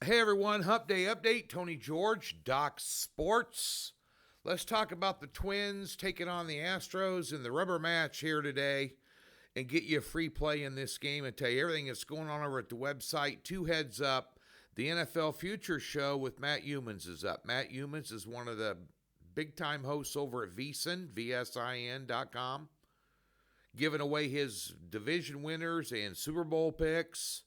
Hey everyone, Hump Day Update, Tony George, Doc Sports. Let's talk about the Twins taking on the Astros in the rubber match here today and get you a free play in this game and tell you everything that's going on over at the website. Two heads up, the NFL Future Show with Matt Humans is up. Matt Humans is one of the big-time hosts over at VSiN, VSIN.com, giving away his division winners and Super Bowl picks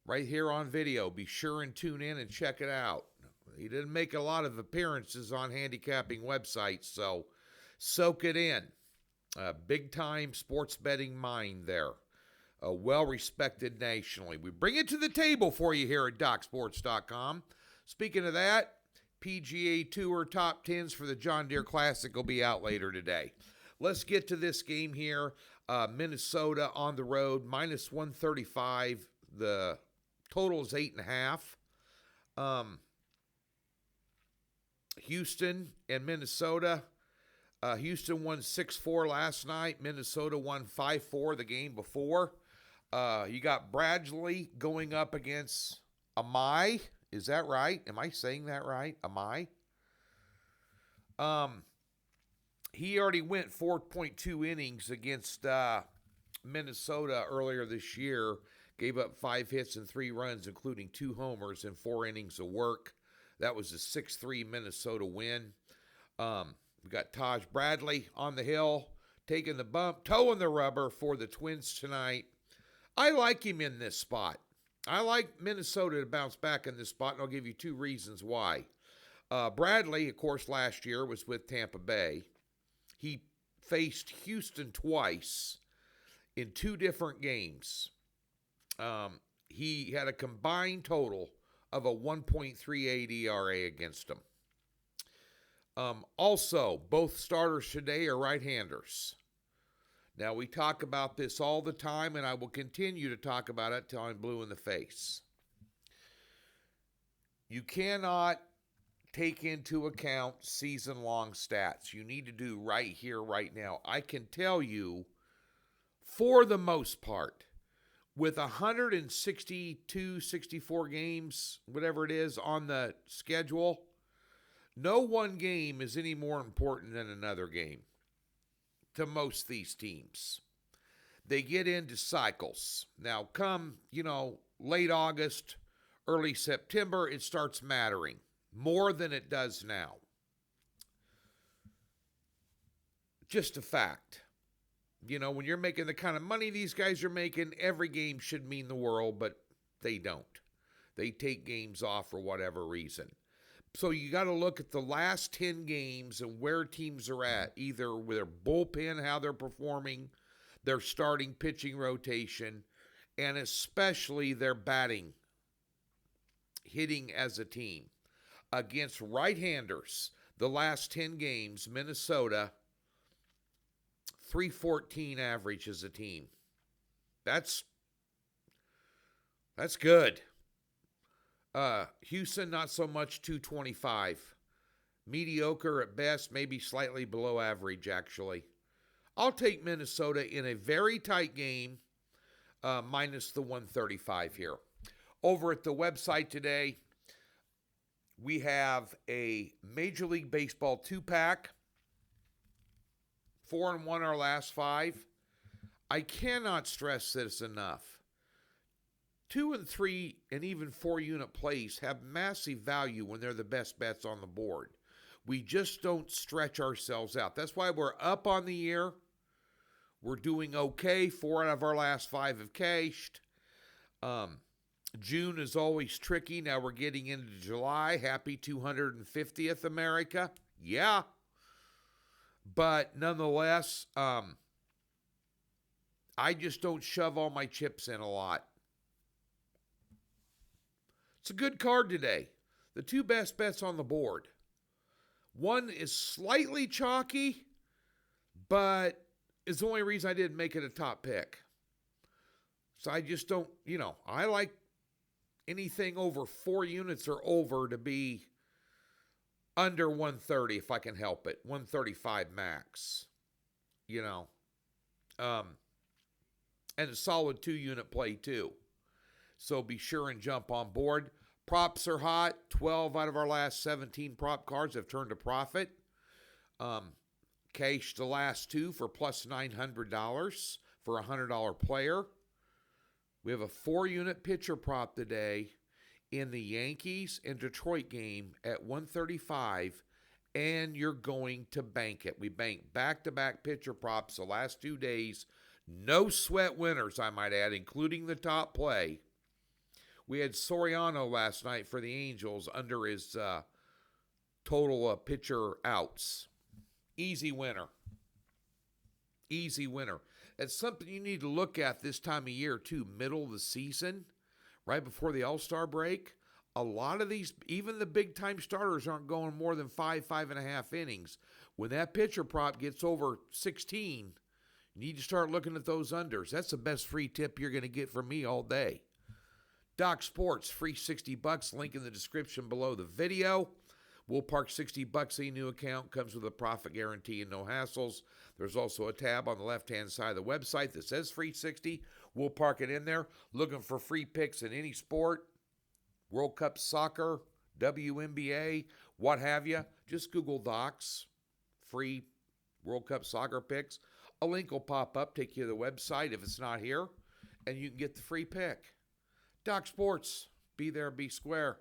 right here on video. Be sure and tune in and check it out. He didn't make a lot of appearances on handicapping websites, so soak it in. Big-time sports betting mind there. Well-respected nationally. We bring it to the table for you here at DocSports.com. Speaking of that, PGA Tour top 10s for the John Deere Classic will be out later today. Let's get to this game here. Minnesota on the road, minus 135. The total is 8.5. Houston and Minnesota. Houston won 6-4 last night. Minnesota won 5-4 the game before. You got Bradley going up against Amai. Is that right? Am I saying that right? Amai? He already went 4.2 innings against Minnesota earlier this year. Gave up 5 hits and 3 runs, including 2 homers and 4 innings of work. That was a 6-3 Minnesota win. We got Taj Bradley on the hill, taking the bump, toeing the rubber for the Twins tonight. I like him in this spot. I like Minnesota to bounce back in this spot, and I'll give you 2 reasons why. Bradley, of course, last year was with Tampa Bay. He faced Houston twice in 2 different games. He had a combined total of a 1.38 ERA against him. Also, both starters today are right-handers. Now, we talk about this all the time, and I will continue to talk about it till I'm blue in the face. You cannot take into account season-long stats. You need to do right here, right now. I can tell you, for the most part, with 162, 64 games, whatever it is, on the schedule, no one game is any more important than another game to most of these teams. They get into cycles. Now, come, late August, early September, it starts mattering more than it does now. Just a fact. When you're making the kind of money these guys are making, every game should mean the world, but they don't. They take games off for whatever reason. So you got to look at the last 10 games and where teams are at, either with their bullpen, how they're performing, their starting pitching rotation, and especially their batting, hitting as a team. Against right-handers, the last 10 games, Minnesota, 314 average as a team. That's good. Houston, not so much, 225. Mediocre at best, maybe slightly below average, actually. I'll take Minnesota in a very tight game, minus the 135 here. Over at the website today, we have a Major League Baseball 2-pack. 4-1 our last 5. I cannot stress this enough. 2 and 3 and even 4-unit plays have massive value when they're the best bets on the board. We just don't stretch ourselves out. That's why we're up on the year. We're doing okay. 4 out of our last 5 have cashed. June is always tricky. Now we're getting into July. Happy 250th America. Yeah. But nonetheless, I just don't shove all my chips in a lot. It's a good card today. The 2 best bets on the board. One is slightly chalky, but is the only reason I didn't make it a top pick. So I just don't, I like anything over 4 units or over to be under 130 if I can help it. 135 max. And a solid 2-unit play too. So be sure and jump on board. Props are hot. 12 out of our last 17 prop cards have turned a profit. Cashed the last 2 for plus $900 for a $100 player. We have a 4-unit pitcher prop today in the Yankees and Detroit game at 135, and you're going to bank it. We banked back-to-back pitcher props the last 2 days. No sweat winners, I might add, including the top play. We had Soriano last night for the Angels under his total pitcher outs. Easy winner. Easy winner. It's something you need to look at this time of year, too. Middle of the season, right before the All-Star break. A lot of these, even the big-time starters, aren't going more than 5.5 innings. When that pitcher prop gets over 16, you need to start looking at those unders. That's the best free tip you're going to get from me all day. Doc Sports, free $60, link in the description below the video. We'll park $60 a new account, comes with a profit guarantee and no hassles. There's also a tab on the left-hand side of the website that says free 60. We'll park it in there. Looking for free picks in any sport, World Cup soccer, WNBA, what have you. Just Google Docs, free World Cup soccer picks. A link will pop up, take you to the website if it's not here, and you can get the free pick. Doc Sports, be there, be square.